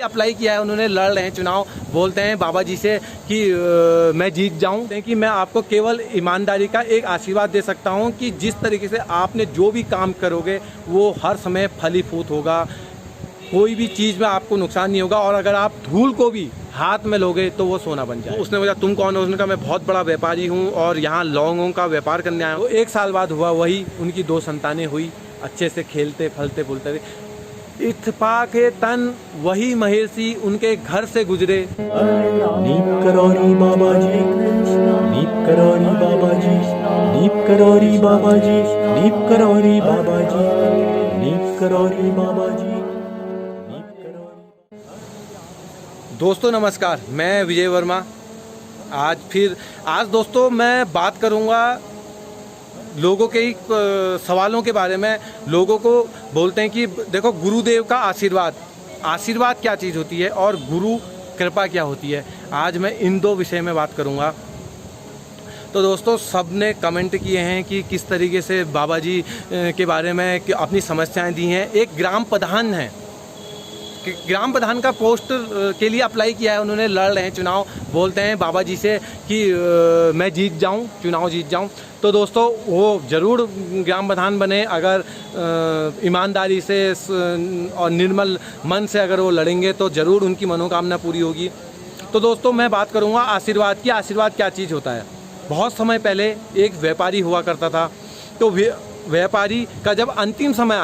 Apply किया है, उन्होंने लड़ रहे हैं चुनाव। बोलते हैं बाबा जी से कि मैं जीत जाऊं, कि मैं आपको केवल ईमानदारी का एक आशीर्वाद दे सकता हूं कि जिस तरीके से आपने जो भी काम करोगे वो हर समय फलीभूत होगा, कोई भी चीज़ में आपको नुकसान नहीं होगा, और अगर आप धूल को भी हाथ में लोगे तो वो सोना बन जाए। उसने बोला तुम कौन हो? उसने कहा मैं बहुत बड़ा व्यापारी हूँ और यहाँ लौंगों का व्यापार करने आया हूँ। 1 साल बाद हुआ वही, उनकी 2 संतानें हुई, अच्छे से खेलते फलते फूलते। इत्तेफाके तन वही महेशी उनके घर से गुजरे। नीप करौरी बाबा जी, नीप करौरी बाबा जी, नीप करौरी बाबा जी, नीप करौरी बाबा जी, नीप करौरी बाबा जी, नीप करौरी। दोस्तों नमस्कार, मैं विजय वर्मा। आज दोस्तों मैं बात करूंगा लोगों के सवालों के बारे में। लोगों को बोलते हैं कि देखो गुरुदेव का आशीर्वाद क्या चीज़ होती है और गुरु कृपा क्या होती है। आज मैं इन 2 विषय में बात करूंगा। तो दोस्तों सब ने कमेंट किए हैं कि किस तरीके से बाबा जी के बारे में अपनी समस्याएं दी हैं। एक ग्राम प्रधान है, ग्राम प्रधान का पोस्ट के लिए अप्लाई किया है, उन्होंने लड़ रहे हैं चुनाव। बोलते हैं बाबा जी से कि मैं जीत जाऊं, चुनाव जीत जाऊं। तो दोस्तों वो ज़रूर ग्राम प्रधान बने अगर ईमानदारी से और निर्मल मन से अगर वो लड़ेंगे तो ज़रूर उनकी मनोकामना पूरी होगी। तो दोस्तों मैं बात करूँगा आशीर्वाद की। आशीर्वाद क्या चीज़ होता है। बहुत समय पहले एक व्यापारी हुआ करता था। तो व्यापारी का जब अंतिम समय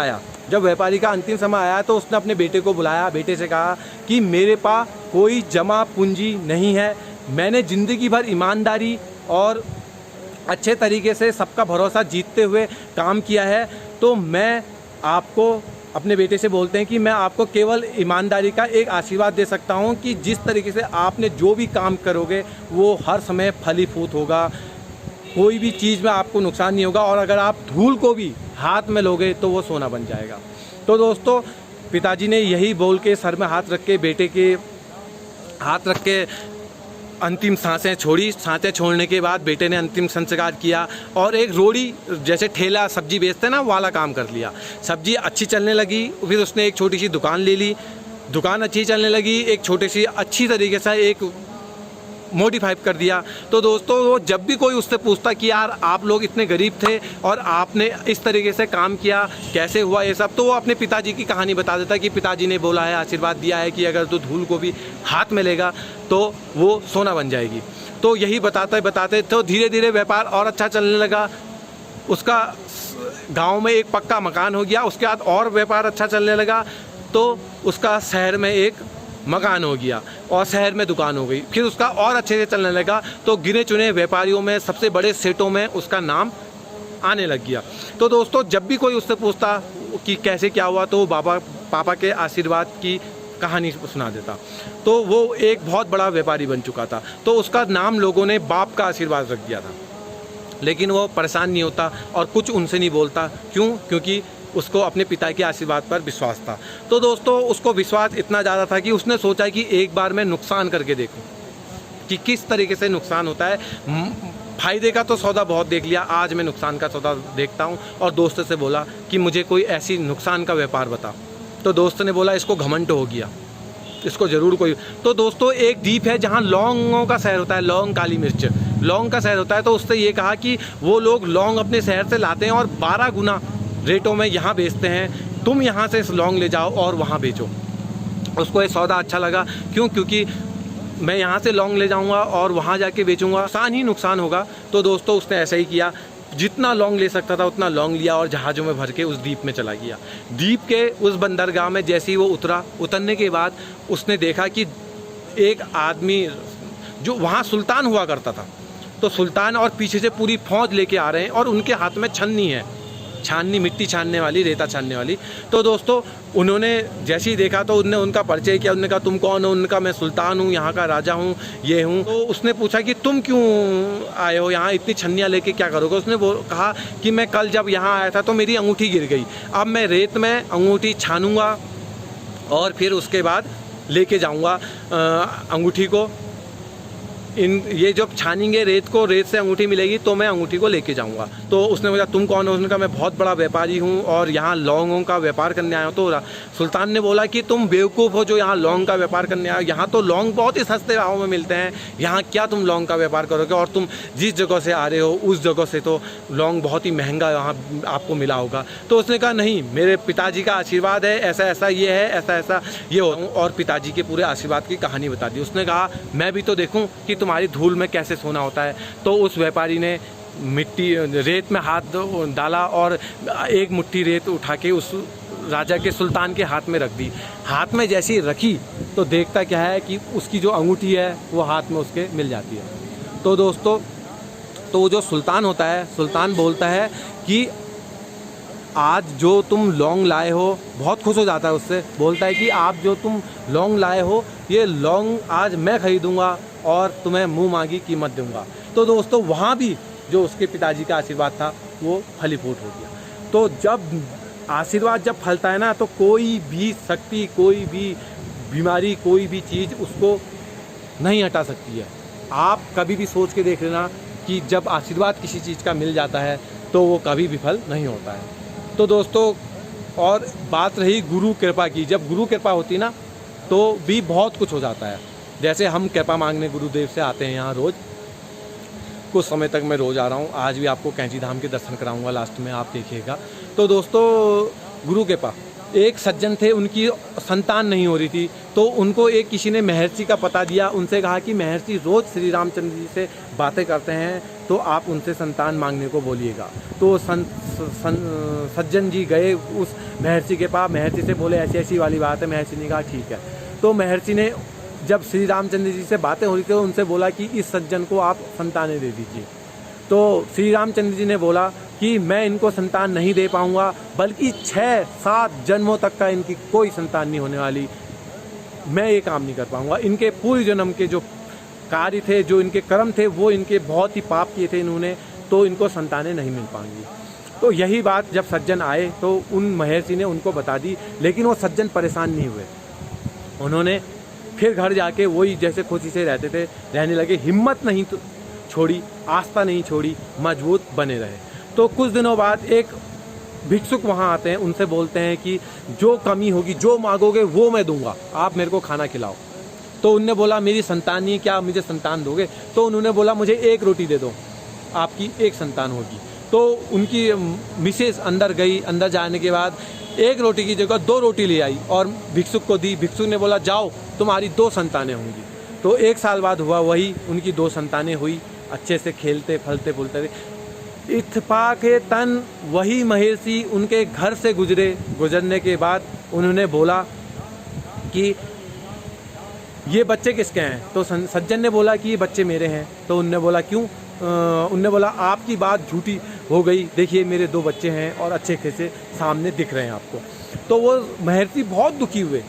आया तो उसने अपने बेटे को बुलाया, बेटे से कहा कि मेरे पास कोई जमा पूंजी नहीं है, मैंने ज़िंदगी भर ईमानदारी और अच्छे तरीके से सबका भरोसा जीतते हुए काम किया है। तो मैं आपको, अपने बेटे से बोलते हैं कि मैं आपको केवल ईमानदारी का एक आशीर्वाद दे सकता हूं कि जिस तरीके से आपने जो भी काम करोगे वो हर समय फलीभूत होगा, कोई भी चीज़ में आपको नुकसान नहीं होगा, और अगर आप धूल को भी हाथ में लोगे तो वो सोना बन जाएगा। तो दोस्तों पिताजी ने यही बोल के सर में हाथ रख के बेटे के हाथ रख के अंतिम सांसें छोड़ी। सांसें छोड़ने के बाद बेटे ने अंतिम संस्कार किया और एक रोड़ी, जैसे ठेला सब्जी बेचते हैं ना, वाला काम कर लिया। सब्जी अच्छी चलने लगी, फिर उसने एक छोटी सी दुकान ले ली। दुकान अच्छी चलने लगी, एक छोटी सी अच्छी तरीके से एक मॉडिफाई कर दिया। तो दोस्तों वो जब भी कोई उससे पूछता कि यार आप लोग इतने गरीब थे और आपने इस तरीके से काम किया, कैसे हुआ ये सब, तो वो अपने पिताजी की कहानी बता देता कि पिताजी ने बोला है, आशीर्वाद दिया है कि अगर तू धूल को भी हाथ में लेगा तो वो सोना बन जाएगी। तो यही बताते तो धीरे धीरे व्यापार और अच्छा चलने लगा। उसका गाँव में एक पक्का मकान हो गया। उसके बाद और व्यापार अच्छा चलने लगा तो उसका शहर में एक मकान हो गया और शहर में दुकान हो गई। फिर उसका और अच्छे से चलने लगा तो गिने चुने व्यापारियों में, सबसे बड़े सेठों में उसका नाम आने लग गया। तो दोस्तों जब भी कोई उससे पूछता कि कैसे क्या हुआ तो पापा के आशीर्वाद की कहानी सुना देता। तो वो एक बहुत बड़ा व्यापारी बन चुका था। तो उसका नाम लोगों ने बाप का आशीर्वाद रख दिया था। लेकिन वो परेशान नहीं होता और कुछ उनसे नहीं बोलता। क्यों? क्योंकि उसको अपने पिता के आशीर्वाद पर विश्वास था। तो दोस्तों उसको विश्वास इतना ज़्यादा था कि उसने सोचा कि एक बार मैं नुकसान करके देखूं कि किस तरीके से नुकसान होता है। फायदे का तो सौदा बहुत देख लिया, आज मैं नुकसान का सौदा देखता हूं। और दोस्त से बोला कि मुझे कोई ऐसी नुकसान का व्यापार बता। तो दोस्त ने बोला इसको घमंड हो गया, इसको ज़रूर कोई। तो दोस्तों एक द्वीप है जहाँ लौंगों का शहर होता है, लौंग काली मिर्च लौंग का शहर होता है। तो उससे ये कहा कि वो लोग लौंग अपने शहर से लाते हैं और 12 गुना रेटों में यहाँ बेचते हैं, तुम यहाँ से लौंग ले जाओ और वहाँ बेचो। उसको ये सौदा अच्छा लगा। क्यों? क्योंकि मैं यहाँ से लौंग ले जाऊँगा और वहाँ जाके बेचूँगा, नुकसान ही नुकसान होगा। तो दोस्तों उसने ऐसा ही किया, जितना लौंग ले सकता था उतना लौंग लिया और जहाज़ों में भर के उस द्वीप में चला गया। द्वीप के उस बंदरगाह में जैसे ही वो उतरने के बाद उसने देखा कि एक आदमी जो वहाँ सुल्तान हुआ करता था, तो सुल्तान और पीछे से पूरी फौज लेके आ रहे हैं और उनके हाथ में छन्नी है, छाननी, मिट्टी छानने वाली, रेता छानने वाली। तो दोस्तों उन्होंने जैसे ही देखा तो उनने उनका परिचय किया। उन्होंने कहा तुम कौन हो? उनका मैं सुल्तान हूँ, यहाँ का राजा हूँ, ये हूँ। तो उसने पूछा कि तुम क्यों आए हो यहाँ, इतनी छन्नियाँ लेके क्या करोगे? उसने वो कहा कि मैं कल जब यहाँ आया था तो मेरी अंगूठी गिर गई, अब मैं रेत में अंगूठी छानूँगा और फिर उसके बाद लेके जाऊँगा अंगूठी को ये जब छानेंगे रेत को, रेत से अंगूठी मिलेगी तो मैं अंगूठी को लेके जाऊंगा। तो उसने बोला तुम कौन हो? उसने कहा मैं बहुत बड़ा व्यापारी हूँ और यहाँ लौंगों का व्यापार करने आया हूँ। तो सुल्तान ने बोला कि तुम बेवकूफ़ हो जो यहाँ लौंग का व्यापार करने आए हो, यहाँ तो लौंग बहुत ही सस्ते भाव में मिलते हैं, यहाँ क्या तुम लौंग का व्यापार करोगे? और तुम जिस जगह से आ रहे हो उस जगह से तो लौंग बहुत ही महंगा यहाँ आपको मिला होगा। तो उसने कहा नहीं, मेरे पिताजी का आशीर्वाद है, ऐसा ऐसा ये है, ऐसा ऐसा ये हो, और पिताजी के पूरे आशीर्वाद की कहानी बता दी। उसने कहा मैं भी तो देखूँ कि तुम्हारी धूल में कैसे सोना होता है। तो उस व्यापारी ने मिट्टी रेत में हाथ डाला और एक मुट्ठी रेत उठा के उस राजा के सुल्तान के हाथ में रख दी। हाथ में जैसी रखी तो देखता क्या है कि उसकी जो अंगूठी है वो हाथ में उसके मिल जाती है। तो दोस्तों, तो वो जो सुल्तान होता है, सुल्तान बोलता है कि आज जो तुम लौंग लाए हो, बहुत खुश हो जाता है उससे, बोलता है कि आप जो तुम लौंग लाए हो ये लौंग आज मैं खरीदूंगा और तुम्हें मुंह मांगी कीमत दूंगा। तो दोस्तों वहाँ भी जो उसके पिताजी का आशीर्वाद था वो फलीभूत हो गया। तो जब आशीर्वाद जब फलता है ना तो कोई भी शक्ति, कोई भी बीमारी, कोई भी चीज़ उसको नहीं हटा सकती है। आप कभी भी सोच के देख लेना कि जब आशीर्वाद किसी चीज़ का मिल जाता है तो वो कभी विफल नहीं होता है। तो दोस्तों, और बात रही गुरु कृपा की, जब गुरु कृपा होती ना तो भी बहुत कुछ हो जाता है। जैसे हम कृपा मांगने गुरुदेव से आते हैं यहाँ रोज़, कुछ समय तक मैं रोज़ आ रहा हूँ, आज भी आपको कैंची धाम के दर्शन कराऊंगा लास्ट में, आप देखिएगा। तो दोस्तों, गुरु कृपा, एक सज्जन थे, उनकी संतान नहीं हो रही थी, तो उनको एक किसी ने महर्षि का पता दिया। उनसे कहा कि महर्षि रोज़ श्री रामचंद्र जी से बातें करते हैं तो आप उनसे संतान मांगने को बोलिएगा। तो सज्जन जी गए उस महर्षि के पास, महर्षि से बोले ऐसी ऐसी वाली बात है। महर्षि ने कहा ठीक है। तो महर्षि ने जब श्री रामचंद्र जी से बातें हो रही थी उनसे बोला कि इस सज्जन को आप संतानें दे दीजिए। तो श्री रामचंद्र जी ने बोला कि मैं इनको संतान नहीं दे पाऊंगा, बल्कि 6-7 जन्मों तक का इनकी कोई संतान नहीं होने वाली, मैं ये काम नहीं कर पाऊंगा। इनके पूर्व जन्म के जो कार्य थे, जो इनके कर्म थे, वो इनके बहुत ही पाप किए थे इन्होंने, तो इनको संतानें नहीं मिल पाएंगी। तो यही बात जब सज्जन आए तो उन महर्षि ने उनको बता दी, लेकिन वो सज्जन परेशान नहीं हुए। उन्होंने फिर घर जाके वही जैसे खुशी से रहते थे रहने लगे, हिम्मत नहीं छोड़ी, आस्था नहीं छोड़ी, मजबूत बने रहे। तो कुछ दिनों बाद एक भिक्षुक वहाँ आते हैं, उनसे बोलते हैं कि जो कमी होगी, जो मांगोगे वो मैं दूंगा, आप मेरे को खाना खिलाओ। तो उनने बोला मेरी संतान नहीं, क्या मुझे संतान दोगे? तो उन्होंने बोला मुझे एक रोटी दे दो, आपकी एक संतान होगी। तो उनकी मिसेस अंदर गई, अंदर जाने के बाद एक रोटी की जगह 2 रोटी ले आई और भिक्षुक को दी। भिक्षुक ने बोला जाओ तुम्हारी 2 संतानें होंगी। तो 1 साल बाद हुआ वही, उनकी 2 संतानें हुई, अच्छे से खेलते फलते फूलते थे। इत्तेफाक तन वही महर्षि उनके घर से गुजरने के बाद उन्होंने बोला कि ये बच्चे किसके हैं? तो सज्जन ने बोला कि ये बच्चे मेरे हैं। तो उनने बोला क्यों? उनने बोला आपकी बात झूठी हो गई, देखिए मेरे 2 बच्चे हैं और अच्छे खासे सामने दिख रहे हैं आपको। तो वो महर्षि बहुत दुखी हुए,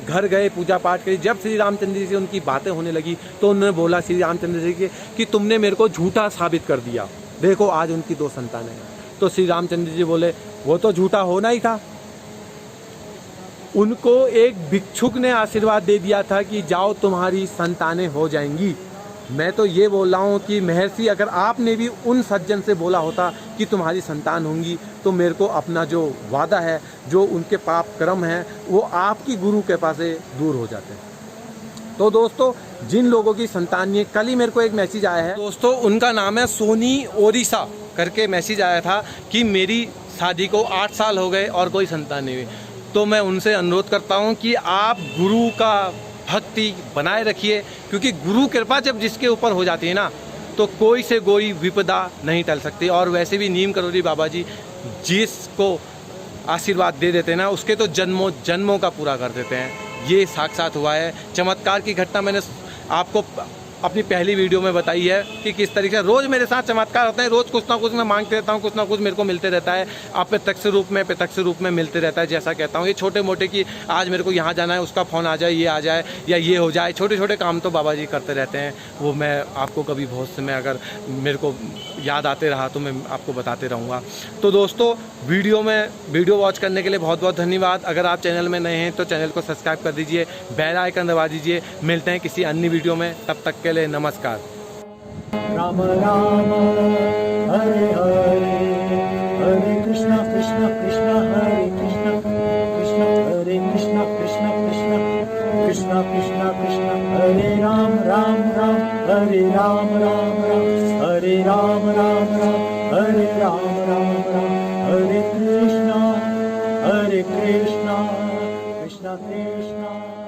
घर गए, पूजा पाठ करी। जब श्री रामचंद्र जी से उनकी बातें होने लगी तो उन्होंने बोला श्री रामचंद्र जी कि तुमने मेरे को झूठा साबित कर दिया, देखो आज उनकी 2 संतानें हैं। तो श्री रामचंद्र जी बोले वो तो झूठा होना ही था, उनको एक भिक्षुक ने आशीर्वाद दे दिया था कि जाओ तुम्हारी संतानें हो जाएंगी। मैं तो ये बोल रहा हूँ कि महर्षि अगर आपने भी उन सज्जन से बोला होता कि तुम्हारी संतान होंगी तो मेरे को अपना जो वादा है, जो उनके पाप कर्म हैं, वो आपकी गुरु कृपा से दूर हो जाते हैं। तो दोस्तों, जिन लोगों की संतान नहीं है, कल ही मेरे को एक मैसेज आया है दोस्तों, उनका नाम है सोनी ओडिशा करके मैसेज आया था कि मेरी शादी को 8 साल हो गए और कोई संतान नहीं हुई। तो मैं उनसे अनुरोध करता हूँ कि आप गुरु का भक्ति बनाए रखिए, क्योंकि गुरु कृपा जब जिसके ऊपर हो जाती है ना तो कोई से कोई विपदा नहीं टल सकती। और वैसे भी नीम करोली बाबा जी जिसको आशीर्वाद दे देते हैं ना, उसके तो जन्मों जन्मों का पूरा कर देते हैं। ये साक्षात हुआ है। चमत्कार की घटना मैंने आपको अपनी पहली वीडियो में बताई है कि किस तरीके से रोज़ मेरे साथ चमत्कार होते हैं। रोज़ कुछ ना कुछ मैं मांगते रहता हूँ, कुछ ना कुछ मेरे को मिलते रहता है। अप्रत्यक्ष रूप में मिलते रहता है। जैसा कहता हूँ, ये छोटे मोटे कि आज मेरे को यहाँ जाना है, उसका फ़ोन आ जाए, ये आ जाए या ये हो जाए, छोटे छोटे काम तो बाबा जी करते रहते हैं। वो मैं आपको कभी बहुत समय अगर मेरे को याद आते रहा तो मैं आपको बताते रहूँगा। तो दोस्तों, वीडियो वॉच करने के लिए बहुत बहुत धन्यवाद। अगर आप चैनल में नए हैं तो चैनल को सब्सक्राइब कर दीजिए, बेल आइकन दबा दीजिए। मिलते हैं किसी अन्य वीडियो में, तब तक के के लिए नमस्कार। राम राम हरे हरे हरे कृष्णा कृष्णा कृष्णा हरे कृष्णा कृष्णा हरे कृष्णा कृष्णा कृष्णा कृष्णा कृष्णा कृष्णा हरे राम राम राम हरे राम राम राम हरे राम राम राम हरे राम राम राम हरे कृष्णा कृष्णा कृष्णा कृष्णा